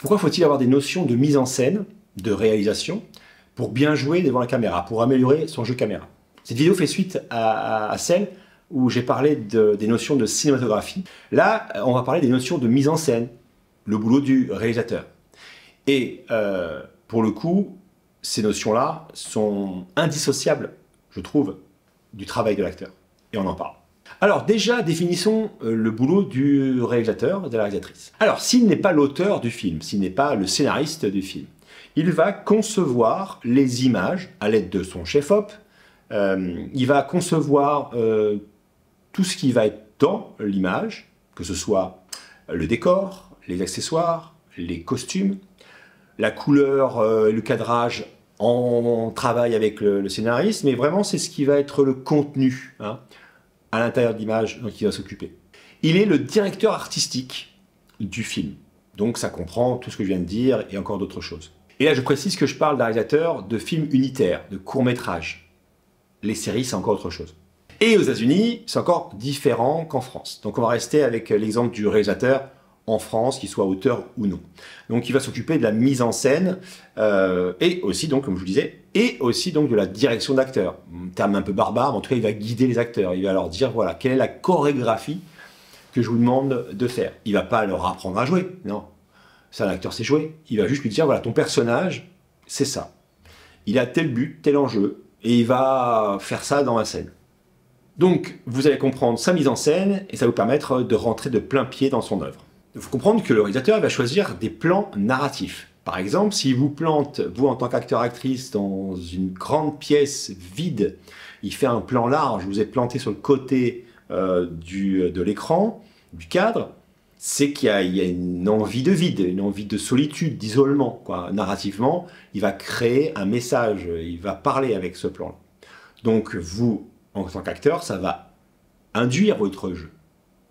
Pourquoi faut-il avoir des notions de mise en scène, de réalisation, pour bien jouer devant la caméra, pour améliorer son jeu caméra? Cette vidéo fait suite à celle où j'ai parlé des notions de cinématographie. Là, on va parler des notions de mise en scène, le boulot du réalisateur. Et pour le coup, ces notions-là sont indissociables, je trouve, du travail de l'acteur. Et on en parle. Alors déjà, définissons le boulot du réalisateur, de la réalisatrice. Alors, s'il n'est pas l'auteur du film, s'il n'est pas le scénariste du film, il va concevoir les images à l'aide de son chef-op. Il va concevoir tout ce qui va être dans l'image, que ce soit le décor, les accessoires, les costumes, la couleur, le cadrage. On travaille avec le scénariste, mais vraiment c'est ce qui va être le contenu hein, à l'intérieur de l'image dont il va s'occuper. Il est le directeur artistique du film, donc ça comprend tout ce que je viens de dire et encore d'autres choses. Et là je précise que je parle d'un réalisateur de films unitaires, de courts-métrages. Les séries c'est encore autre chose. Et aux États-Unis c'est encore différent qu'en France. Donc on va rester avec l'exemple du réalisateur en France, qu'il soit auteur ou non. Donc il va s'occuper de la mise en scène et aussi donc comme je vous disais, et aussi donc de la direction d'acteurs. Terme un peu barbare, mais en tout cas il va guider les acteurs. Il va leur dire voilà quelle est la chorégraphie que je vous demande de faire. Il va pas leur apprendre à jouer, non. Ça l'acteur sait jouer. Il va juste lui dire voilà ton personnage c'est ça. Il a tel but, tel enjeu et il va faire ça dans la scène. Donc vous allez comprendre sa mise en scène et ça va vous permettre de rentrer de plein pied dans son œuvre. Il faut comprendre que le réalisateur va choisir des plans narratifs. Par exemple, s'il vous plante, vous en tant qu'acteur-actrice, dans une grande pièce vide, il fait un plan large, vous êtes planté sur le côté de l'écran, du cadre, c'est qu'il y a une envie de vide, une envie de solitude, d'isolement. Narrativement, il va créer un message, il va parler avec ce plan-là. Donc vous, en tant qu'acteur, ça va induire votre jeu.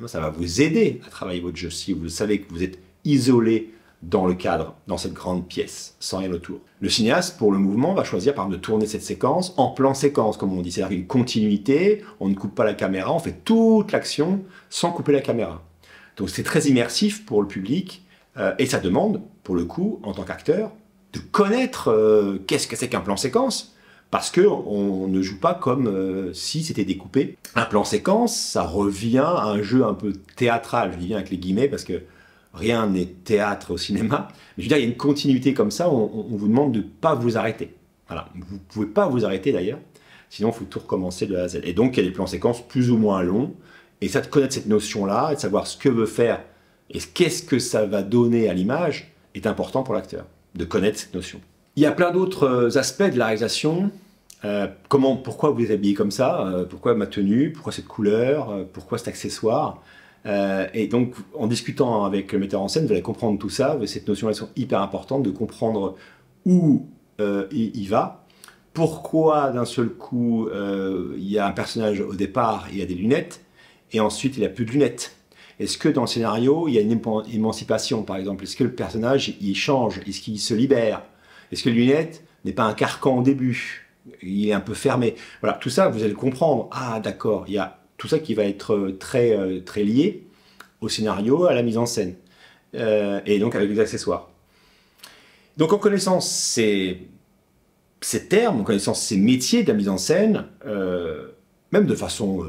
Ça va vous aider à travailler votre jeu si vous savez que vous êtes isolé dans le cadre, dans cette grande pièce, sans rien autour. Le cinéaste, pour le mouvement, va choisir par exemple de tourner cette séquence en plan séquence, comme on dit. C'est-à-dire une continuité, on ne coupe pas la caméra, on fait toute l'action sans couper la caméra. Donc c'est très immersif pour le public et ça demande, pour le coup, en tant qu'acteur, de connaître qu'est-ce que c'est qu'un plan séquence. Parce qu'on ne joue pas comme si c'était découpé. Un plan séquence, ça revient à un jeu un peu théâtral. Je dis bien avec les guillemets parce que rien n'est théâtre au cinéma. Mais je veux dire, il y a une continuité comme ça, on vous demande de ne pas vous arrêter. Voilà. Vous ne pouvez pas vous arrêter d'ailleurs, sinon il faut tout recommencer de A à Z. Et donc il y a des plans séquences plus ou moins longs. Et ça, de connaître cette notion-là, et de savoir ce que veut faire et qu'est-ce que ça va donner à l'image, est important pour l'acteur, de connaître cette notion. Il y a plein d'autres aspects de la réalisation. Pourquoi vous êtes habillé comme ça, pourquoi ma tenue, pourquoi cette couleur, pourquoi cet accessoire. Et donc, en discutant avec le metteur en scène, vous allez comprendre tout ça. Cette notion-là est hyper importante de comprendre où il va, pourquoi d'un seul coup il y a un personnage au départ, il y a des lunettes, et ensuite il n'y a plus de lunettes. Est-ce que dans le scénario, il y a une émancipation, par exemple? Est-ce que le personnage, il change? Est-ce qu'il se libère? Est-ce que les lunettes n'est pas un carcan au début? Il est un peu fermé. Voilà, tout ça, vous allez le comprendre. Ah, d'accord, il y a tout ça qui va être très lié au scénario, à la mise en scène. Et donc avec les accessoires. Donc en connaissant ces termes, en connaissant ces métiers de la mise en scène, même de façon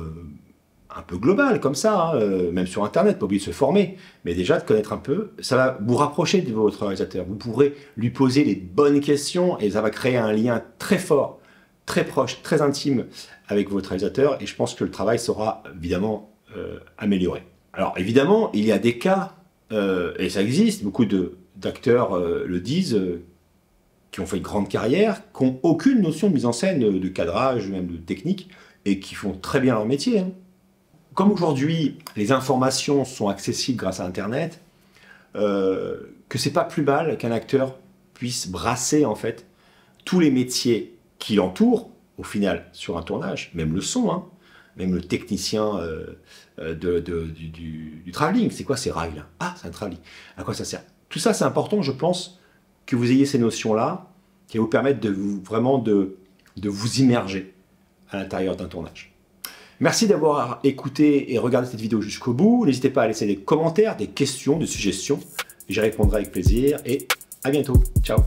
un peu globale, comme ça, hein, même sur Internet, pas oublier de se former, mais déjà de connaître un peu, ça va vous rapprocher de votre réalisateur. Vous pourrez lui poser les bonnes questions et ça va créer un lien très fort, très proche, très intime avec votre réalisateur et je pense que le travail sera évidemment amélioré. Alors évidemment, il y a des cas, et ça existe, beaucoup d'acteurs le disent, qui ont fait une grande carrière, qui n'ont aucune notion de mise en scène, de cadrage, même de technique, et qui font très bien leur métier. Hein. Comme aujourd'hui, les informations sont accessibles grâce à Internet, que c'est pas plus mal qu'un acteur puisse brasser en fait tous les métiers qui l'entourent, au final, sur un tournage, même le son, hein, même le technicien du travelling. C'est quoi ces rails là? Ah, c'est un travelling. À quoi ça sert? Tout ça, c'est important, je pense, que vous ayez ces notions-là, qui vont vous permettre vraiment de vous immerger à l'intérieur d'un tournage. Merci d'avoir écouté et regardé cette vidéo jusqu'au bout. N'hésitez pas à laisser des commentaires, des questions, des suggestions. j'y répondrai avec plaisir et à bientôt. Ciao!